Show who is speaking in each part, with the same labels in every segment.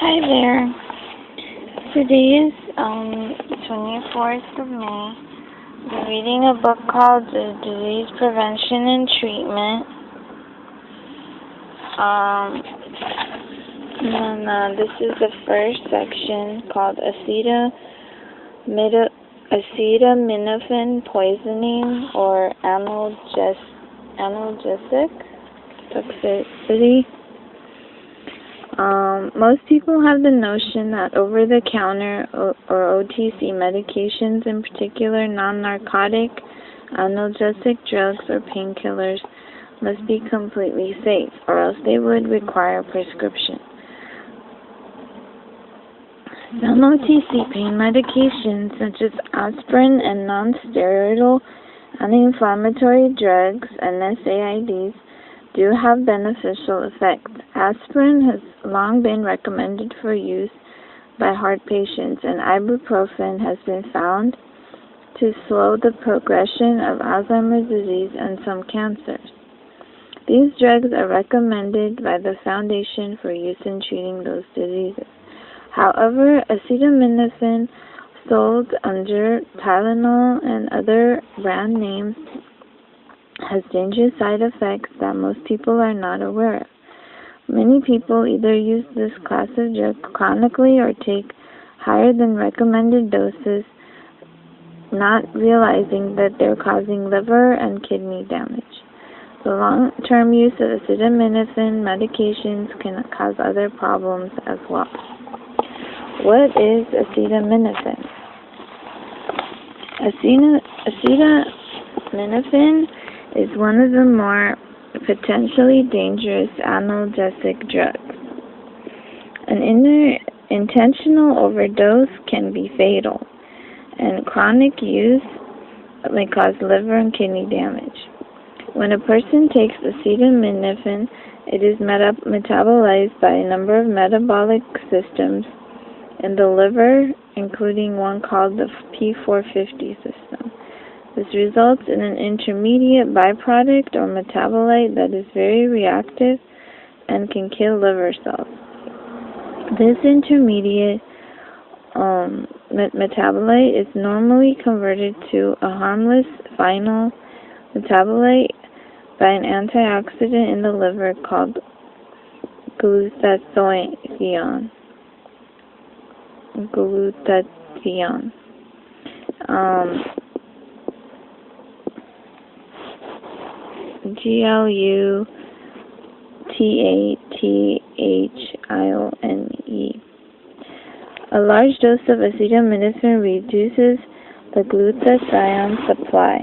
Speaker 1: Hi there. Today is 24th of May. I'm reading a book called Disease Prevention and Treatment. And then this is the first section called acetaminophen poisoning or analgesic toxicity. Most people have the notion that over-the-counter or OTC medications, in particular non-narcotic analgesic drugs or painkillers, must be completely safe, or else they would require a prescription. Some OTC pain medications, such as aspirin and non-steroidal anti-inflammatory drugs, NSAIDs, do have beneficial effects. Aspirin has long been recommended for use by heart patients, and ibuprofen has been found to slow the progression of Alzheimer's disease and some cancers. These drugs are recommended by the Foundation for use in treating those diseases. However, acetaminophen, sold under Tylenol and other brand names, has dangerous side effects that most people are not aware of. Many people either use this class of drug chronically or take higher than recommended doses, not realizing that they're causing liver and kidney damage. The long-term use of acetaminophen medications can cause other problems as well. What is acetaminophen? Acetaminophen is one of the more potentially dangerous analgesic drugs. An intentional overdose can be fatal, and chronic use may cause liver and kidney damage. When a person takes acetaminophen, it is metabolized by a number of metabolic systems in the liver, including one called the P450 system. This results in an intermediate byproduct or metabolite that is very reactive and can kill liver cells. This intermediate metabolite is normally converted to a harmless final metabolite by an antioxidant in the liver called glutathione. Glutathione. A large dose of acetaminophen reduces the glutathione supply,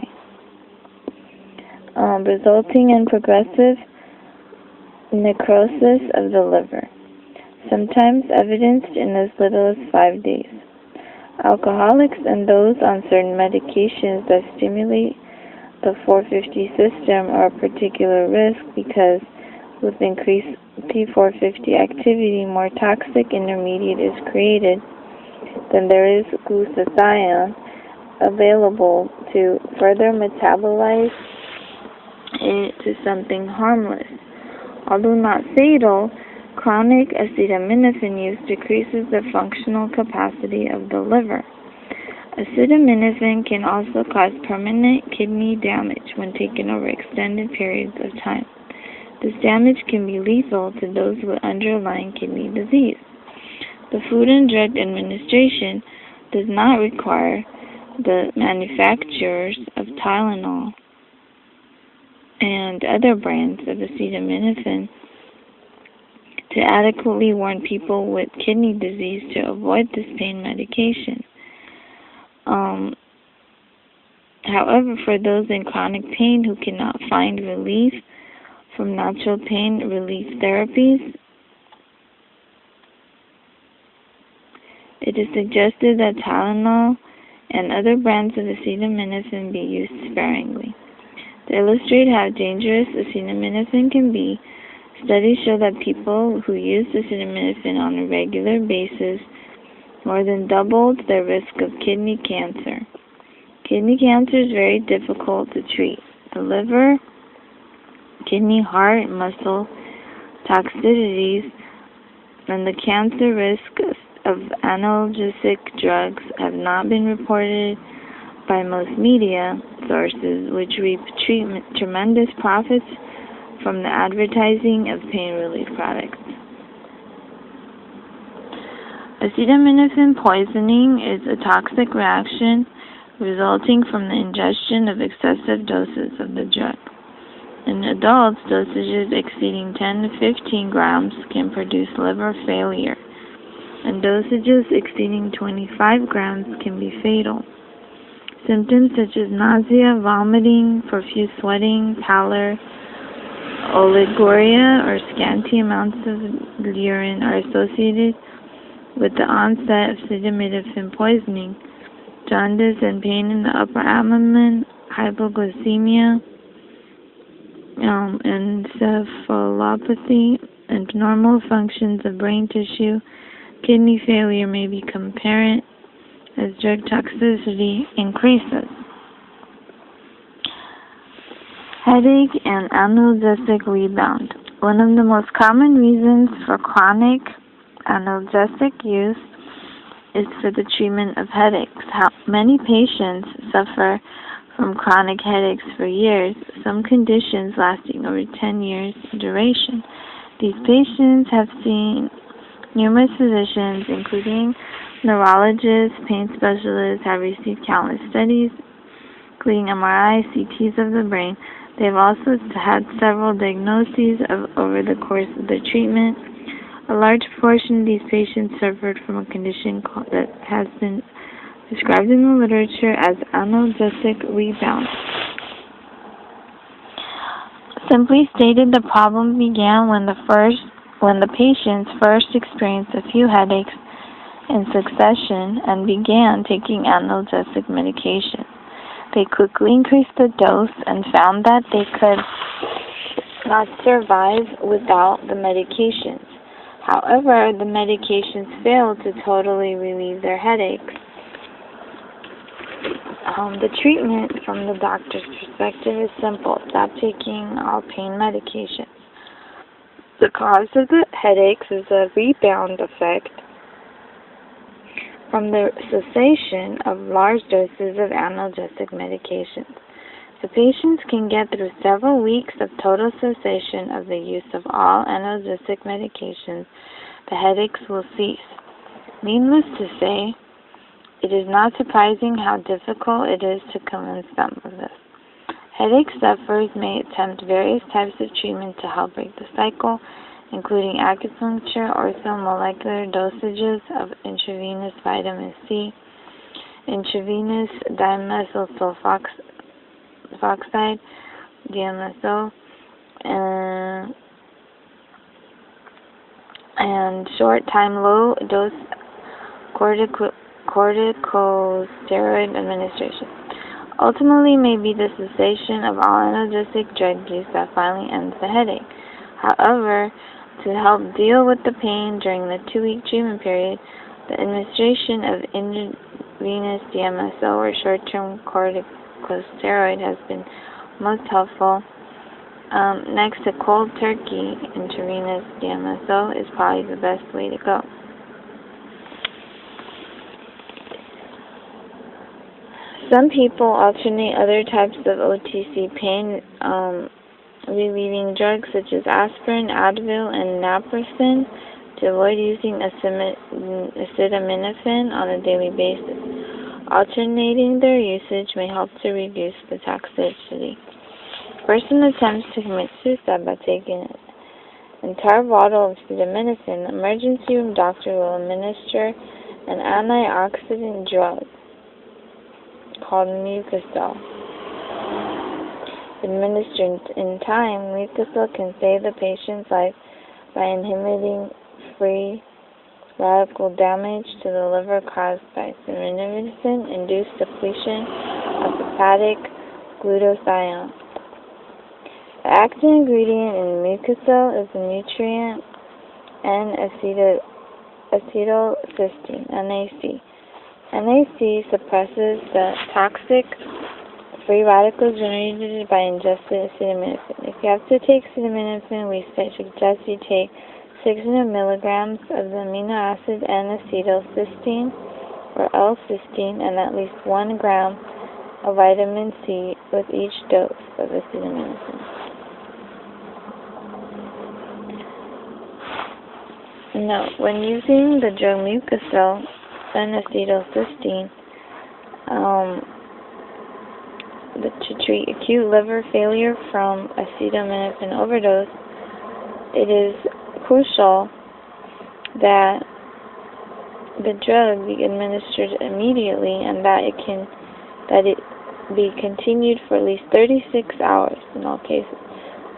Speaker 1: resulting in progressive necrosis of the liver, sometimes evidenced in as little as 5 days. Alcoholics and those on certain medications that stimulate the 450 system are a particular risk because with increased P450 activity, more toxic intermediate is created than there is glutathione available to further metabolize it to something harmless. Although not fatal, chronic acetaminophen use decreases the functional capacity of the liver. Acetaminophen can also cause permanent kidney damage when taken over extended periods of time. This damage can be lethal to those with underlying kidney disease. The Food and Drug Administration does not require the manufacturers of Tylenol and other brands of acetaminophen to adequately warn people with kidney disease to avoid this pain medication. However, for those in chronic pain who cannot find relief from natural pain relief therapies, it is suggested that Tylenol and other brands of acetaminophen be used sparingly. To illustrate how dangerous acetaminophen can be, studies show that people who use acetaminophen on a regular basis more than doubled their risk of kidney cancer. Kidney cancer is very difficult to treat. The liver, kidney, heart, muscle toxicities and the cancer risks of analgesic drugs have not been reported by most media sources, which reap tremendous profits from the advertising of pain relief products. Acetaminophen poisoning is a toxic reaction resulting from the ingestion of excessive doses of the drug. In adults, dosages exceeding 10 to 15 grams can produce liver failure, and dosages exceeding 25 grams can be fatal. Symptoms such as nausea, vomiting, profuse sweating, pallor, oliguria, or scanty amounts of urine are associated with the onset of acetaminophen poisoning. Jaundice and pain in the upper abdomen, hypoglycemia, encephalopathy, and normal functions of brain tissue, kidney failure may become apparent as drug toxicity increases. Headache and analgesic rebound. One of the most common reasons for chronic analgesic use is for the treatment of headaches. Many patients suffer from chronic headaches for years, some conditions lasting over 10 years in duration. These patients have seen numerous physicians, including neurologists, pain specialists, have received countless studies, including MRI, CTs of the brain. They have also had several diagnoses over the course of their treatment. A large portion of these patients suffered from a condition that has been described in the literature as analgesic rebound. Simply stated, the problem began when the patients first experienced a few headaches in succession and began taking analgesic medication. They quickly increased the dose and found that they could not survive without the medications. However, the medications failed to totally relieve their headaches. The treatment from the doctor's perspective is simple. Stop taking all pain medications. The cause of the headaches is a rebound effect from the cessation of large doses of analgesic medications. The patients can get through several weeks of total cessation of the use of all analgesic medications. The headaches will cease. Needless to say, it is not surprising how difficult it is to convince them of this. Headache sufferers may attempt various types of treatment to help break the cycle, including acupuncture, orthomolecular dosages of intravenous vitamin C, intravenous dimethylsulfoxide, DMSO, and short-time low-dose corticosteroid administration. Ultimately, may be the cessation of all analgesic drug use that finally ends the headache. However, to help deal with the pain during the 2-week treatment period, the administration of intravenous DMSO or short-term corticosteroid has been most helpful. Next to cold turkey, intravenous DMSO is probably the best way to go. Some people alternate other types of OTC pain relieving drugs such as aspirin, Advil, and naproxen to avoid using acetaminophen on a daily basis. Alternating their usage may help to reduce the toxicity. A person attempts to commit suicide by taking an entire bottle of acetaminophen. The emergency room doctor will administer an antioxidant drug called Mucosal. Administered in time, Mucosal can save the patient's life by inhibiting free radical damage to the liver caused by acetaminophen-induced depletion of hepatic glutathione. The active ingredient in Mucosal is the nutrient N-acetylcysteine, NAC. NAC suppresses the toxic free radicals generated by ingested acetaminophen. If you have to take acetaminophen, we suggest you take 600 milligrams of the amino acid N-acetylcysteine, or L-cysteine, and at least 1 gram of vitamin C with each dose of acetaminophen. Now, when using the drug Mucosal N-acetylcysteine to treat acute liver failure from acetaminophen overdose, it is crucial that the drug be administered immediately and that it be continued for at least 36 hours in all cases.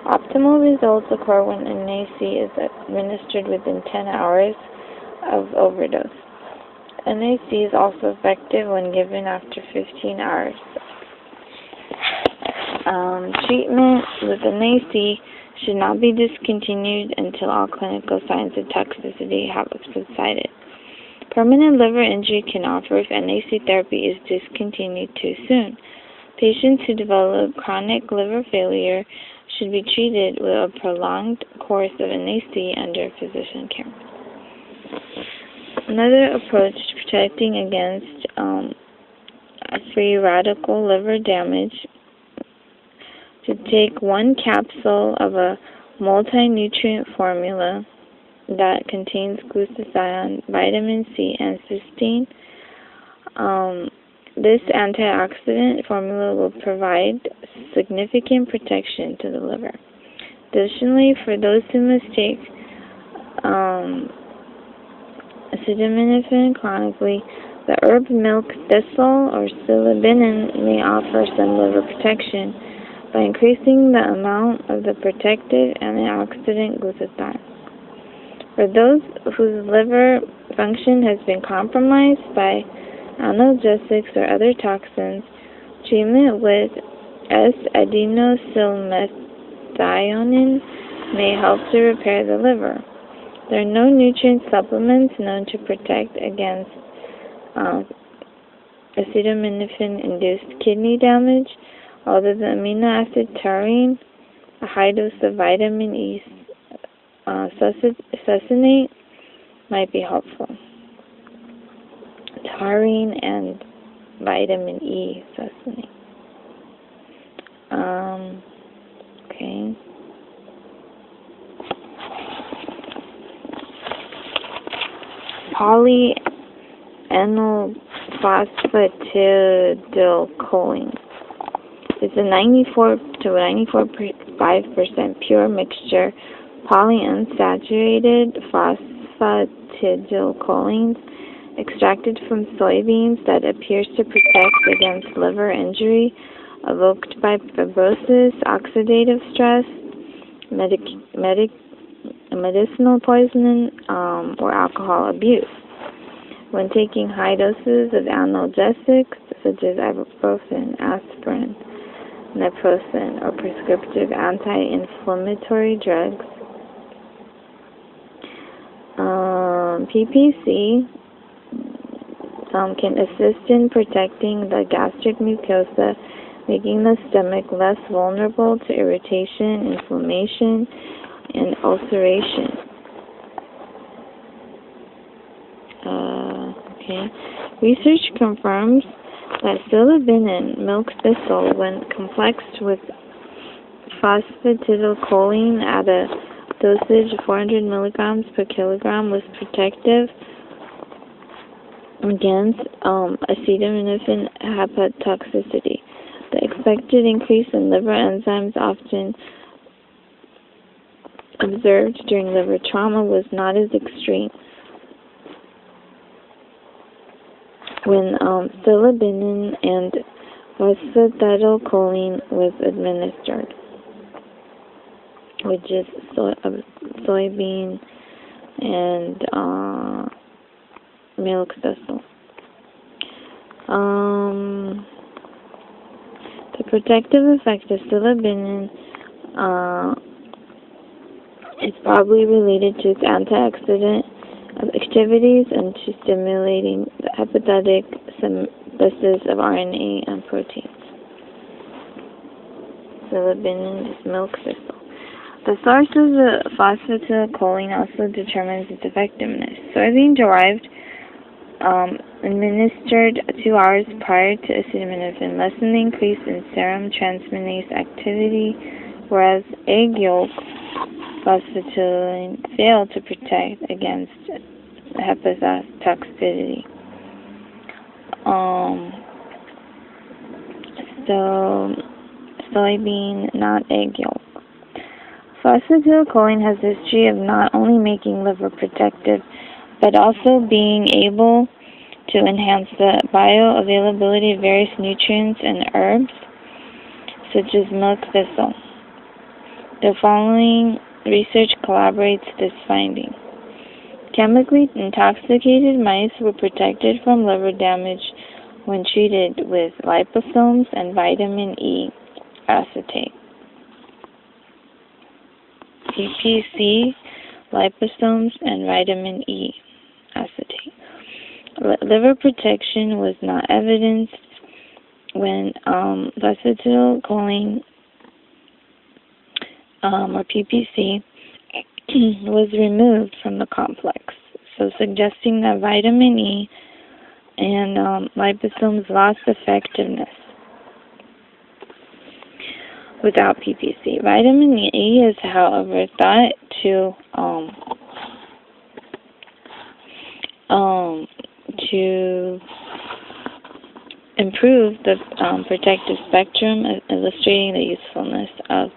Speaker 1: Optimal results occur when NAC is administered within 10 hours of overdose. NAC is also effective when given after 15 hours. Treatment with NAC should not be discontinued until all clinical signs of toxicity have subsided. Permanent liver injury can occur if NAC therapy is discontinued too soon. Patients who develop chronic liver failure should be treated with a prolonged course of NAC under physician care. Another approach to protecting against free radical liver damage to take 1 capsule of a multi-nutrient formula that contains glutathione, vitamin C, and cysteine. This antioxidant formula will provide significant protection to the liver. Additionally, for those who mistake acetaminophen chronically, the herb milk thistle or psilocybin may offer some liver protection by increasing the amount of the protective antioxidant glutathione. For those whose liver function has been compromised by analgesics or other toxins, treatment with S-adenosylmethionine may help to repair the liver. There are no nutrient supplements known to protect against acetaminophen-induced kidney damage, although the amino acid taurine, a high dose of vitamin E succinate might be helpful. Taurine and vitamin E succinate. Okay. Polyenolphosphatidylcholine. It's a 94 to 94.5% pure mixture polyunsaturated phosphatidylcholines extracted from soybeans that appears to protect against liver injury evoked by fibrosis, oxidative stress, medicinal poisoning, or alcohol abuse. When taking high doses of analgesics such as ibuprofen, aspirin, naproxen, or prescriptive anti-inflammatory drugs, PPC can assist in protecting the gastric mucosa, making the stomach less vulnerable to irritation, inflammation, and ulceration. Research confirms that psilocybin milk thistle, when complexed with phosphatidylcholine at a dosage of 400 milligrams per kilogram, was protective against acetaminophen hepatotoxicity. The expected increase in liver enzymes often observed during liver trauma was not as extreme when psilocybin and phosphatidylcholine was administered, which is soybean and milk thistle. The protective effect of psilocybin is probably related to its antioxidant activities and to stimulating the hepatic synthesis of RNA and proteins. Psilocybin is milk thistle. The source of the phosphatidylcholine also determines its effectiveness. Soybean-derived administered 2 hours prior to acetaminophen lessen the increase in serum transminase activity, whereas egg yolk phosphatidylcholine failed to protect against hepatotoxicity. So soybean, not egg yolk. Phosphatidylcholine has a history of not only making liver protective, but also being able to enhance the bioavailability of various nutrients and herbs, such as milk thistle. The following research corroborates this finding. Chemically intoxicated mice were protected from liver damage when treated with liposomes and vitamin E acetate. PPC, liposomes, and vitamin E acetate. Liver protection was not evidenced when phosphatidylcholine or PPC was removed from the complex, so suggesting that vitamin E and liposomes lost effectiveness without PPC. Vitamin E is, however, thought to improve the protective spectrum, illustrating the usefulness of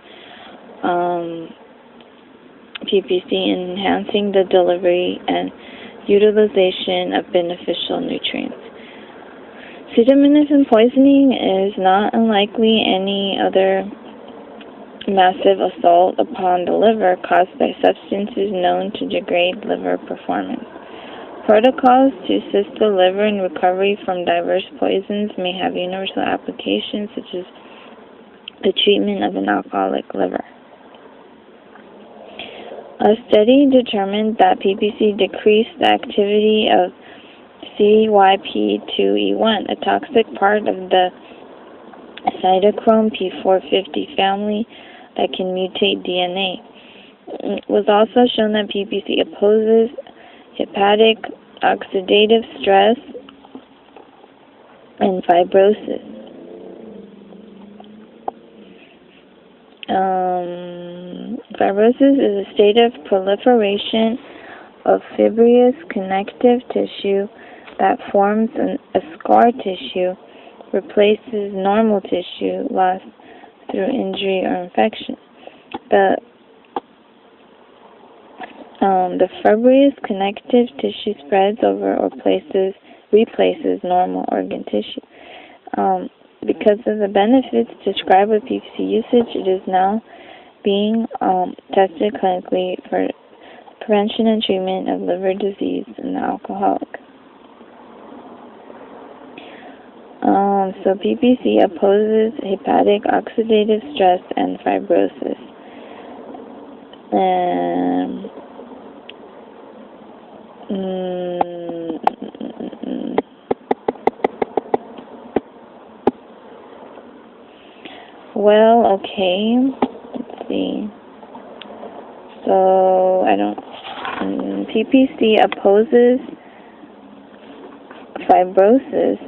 Speaker 1: PPC in enhancing the delivery and utilization of beneficial nutrients. Acetaminophen poisoning is not unlikely any other massive assault upon the liver caused by substances known to degrade liver performance. Protocols to assist the liver in recovery from diverse poisons may have universal applications, such as the treatment of an alcoholic liver. A study determined that PPC decreased the activity of CYP2E1, a toxic part of the cytochrome P450 family that can mutate DNA. It was also shown that PPC opposes hepatic oxidative stress and fibrosis. Fibrosis is a state of proliferation of fibrous connective tissue that forms a scar tissue, replaces normal tissue lost through injury or infection. The fibrous connective tissue spreads over or replaces normal organ tissue. Because of the benefits described with PPC usage, it is now being tested clinically for prevention and treatment of liver disease in the alcoholic. So PPC opposes hepatic oxidative stress and fibrosis. Well, okay, let's see. So, PPC opposes fibrosis,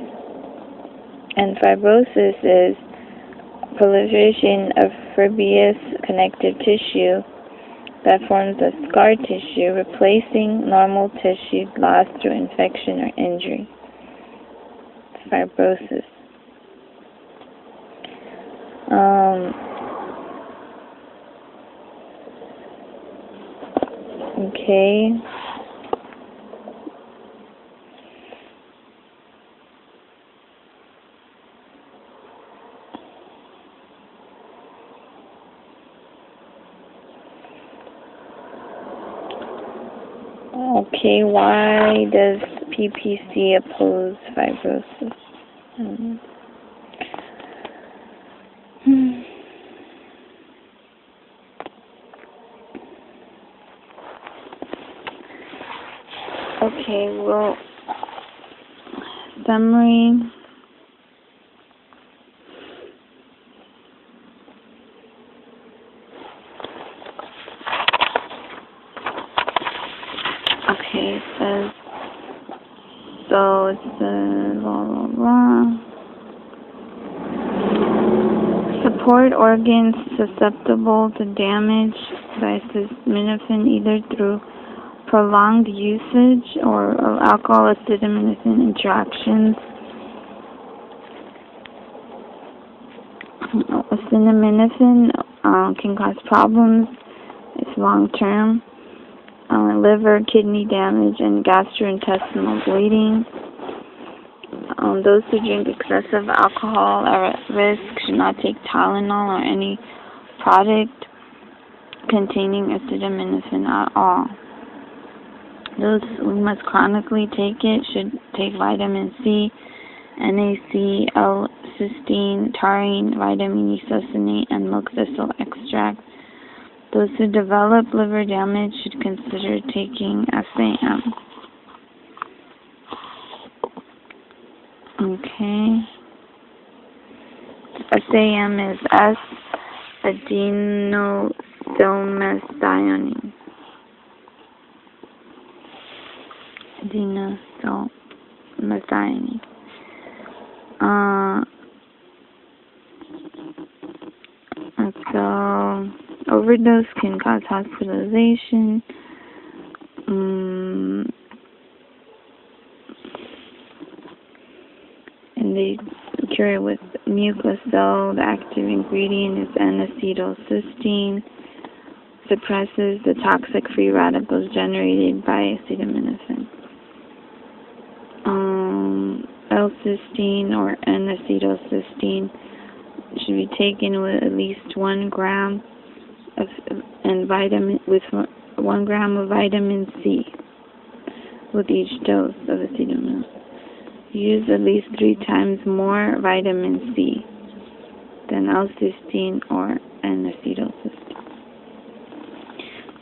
Speaker 1: and fibrosis is proliferation of fibrous connective tissue that forms a scar tissue, replacing normal tissue lost through infection or injury. Fibrosis. Okay. Okay, why does PPC oppose fibrosis? Okay, well, summary. Okay, it says, so it says, blah, blah, blah. Support organs susceptible to damage by acetaminophen either through prolonged usage or alcohol-acetaminophen interactions. Acetaminophen can cause problems. It's long-term. Liver, kidney damage, and gastrointestinal bleeding. Those who drink excessive alcohol are at risk, should not take Tylenol or any product containing acetaminophen at all. Those who must chronically take it should take vitamin C, NaC, L-cysteine, taurine, vitamin E succinate, and milk thistle extract. Those who develop liver damage should consider taking SAM. Okay. SAM is S-adenosylmethionine. Adenosylmethionine. So, overdose can cause hospitalization. And they cure it with mucosal. The active ingredient is N-acetylcysteine. Suppresses the toxic free radicals generated by acetaminophen. L-cysteine or N-acetylcysteine should be taken with at least 1 gram of 1 gram of vitamin C with each dose of acetaminophen. Use at least 3 times more vitamin C than L-cysteine or N-acetylcysteine.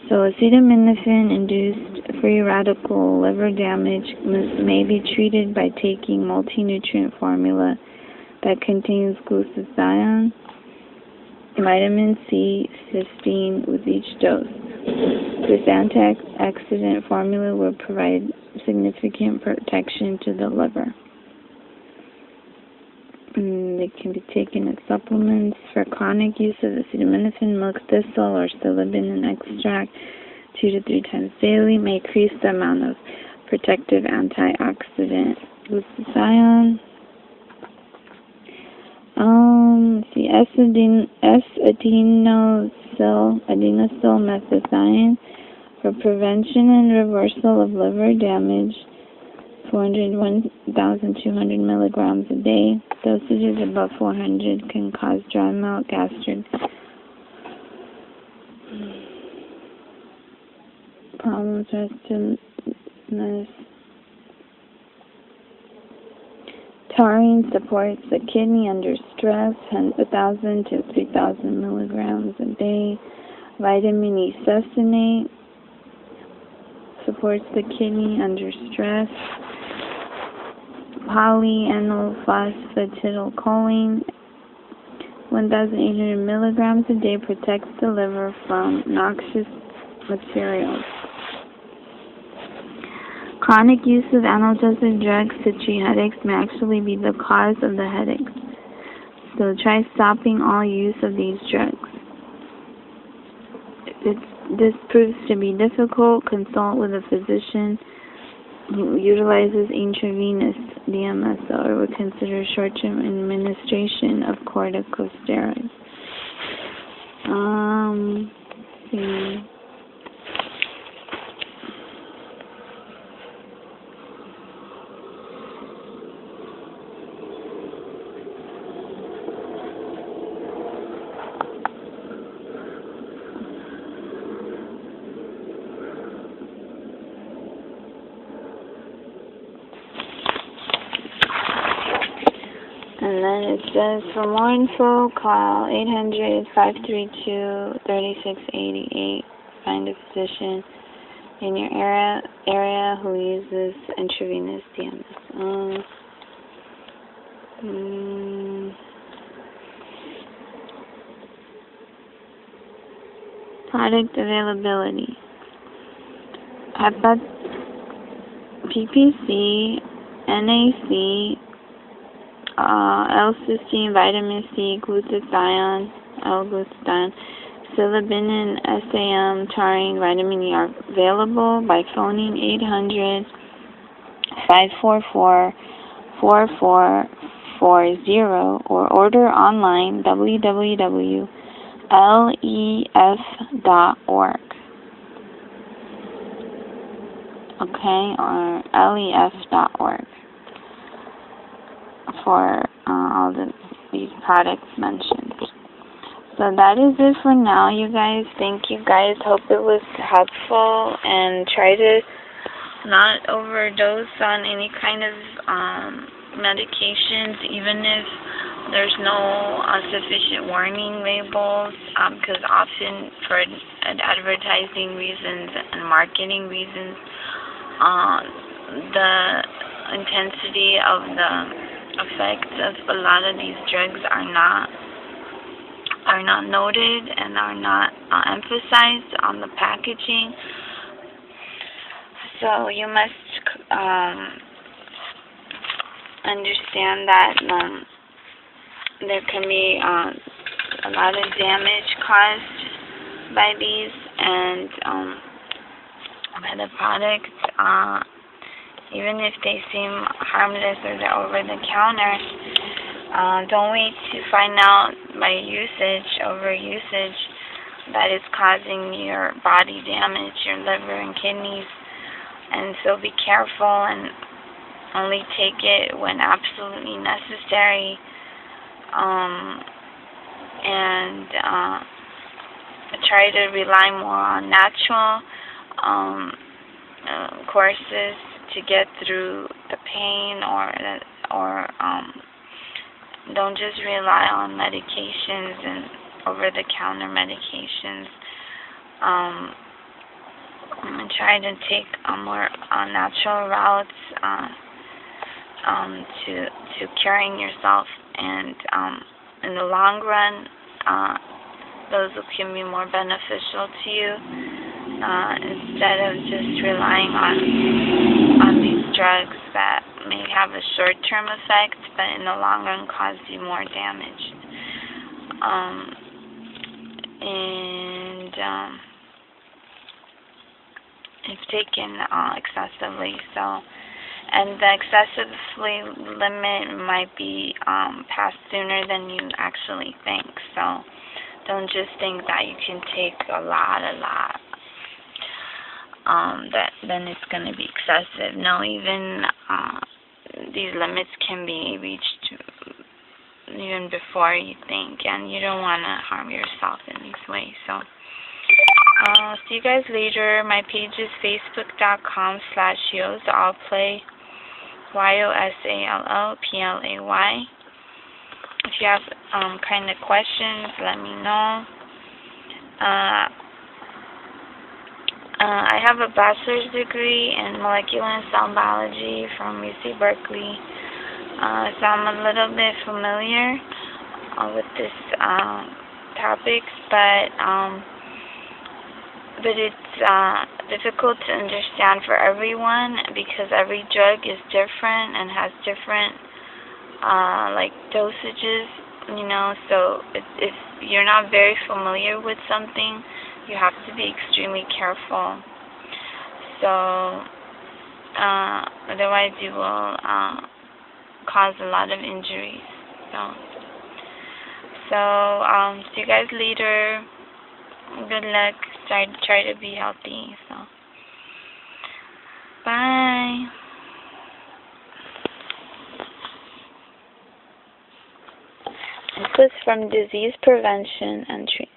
Speaker 1: So acetaminophen-induced free radical liver damage may be treated by taking multi-nutrient formula that contains glutathione, vitamin C, cysteine with each dose. This antioxidant formula will provide significant protection to the liver. They can be taken as supplements for chronic use of acetaminophen, milk thistle, or silibin extract 2 to 3 times daily. May increase the amount of protective antioxidant glutathione. Let's see, S-adenosylmethionine for prevention and reversal of liver damage. 1,200 milligrams a day. Dosages above 400 can cause dry mouth, gastric problems, restlessness. Taurine supports the kidney under stress, 1,000 to 3,000 milligrams a day. Vitamin E succinate supports the kidney under stress. Polyanylphosphatidylcholine, 1,800 milligrams a day, protects the liver from noxious materials. Chronic use of analgesic drugs to treat headaches may actually be the cause of the headaches. So try stopping all use of these drugs. If this proves to be difficult, consult with a physician who utilizes intravenous DMS or would consider short-term administration of corticosteroids. Let's see. And then it says, for more info, call 800-532-3688. Find a physician in your area who uses intravenous DMS. Product availability. PPC, NAC, L-cysteine, vitamin C, glutathione, L-glutathione, silibin, and SAM, taurine, vitamin E are available by phoning 800-544-4440 or order online www.lef.org. Okay, or lef.org for all these products mentioned. So that is it for now, you guys. Thank you guys. Hope it was helpful, and try to not overdose on any kind of medications, even if there's no sufficient warning labels, because often for advertising reasons and marketing reasons, the intensity of the effects of a lot of these drugs are not noted and are not emphasized on the packaging. So you must understand that there can be a lot of damage caused by these and by the products. Even if they seem harmless or they're over the counter, don't wait to find out by overusage, that it's causing your body damage, your liver and kidneys. And so be careful and only take it when absolutely necessary. And try to rely more on natural courses to get through the pain, or don't just rely on medications and over-the-counter medications. And try to take more natural routes to curing yourself, and in the long run, those can be more beneficial to you instead of just relying on these drugs that may have a short-term effect, but in the long run cause you more damage. If taken excessively, and the excessively limit might be passed sooner than you actually think. So don't just think that you can take a lot, that then it's going to be excessive. No, even these limits can be reached even before you think, and you don't want to harm yourself in these ways. So see you guys later. My page is facebook.com/YosAllPlay, YOSALLPLAY. If you have kind of questions, let me know. I have a bachelor's degree in molecular and cell biology from UC Berkeley, so I'm a little bit familiar with this topics, but it's difficult to understand for everyone because every drug is different and has different dosages, so if you're not very familiar with something, you have to be extremely careful. So otherwise you will cause a lot of injuries. So see you guys later. Good luck. Try to be healthy. So bye. This was from Disease Prevention and Treatment.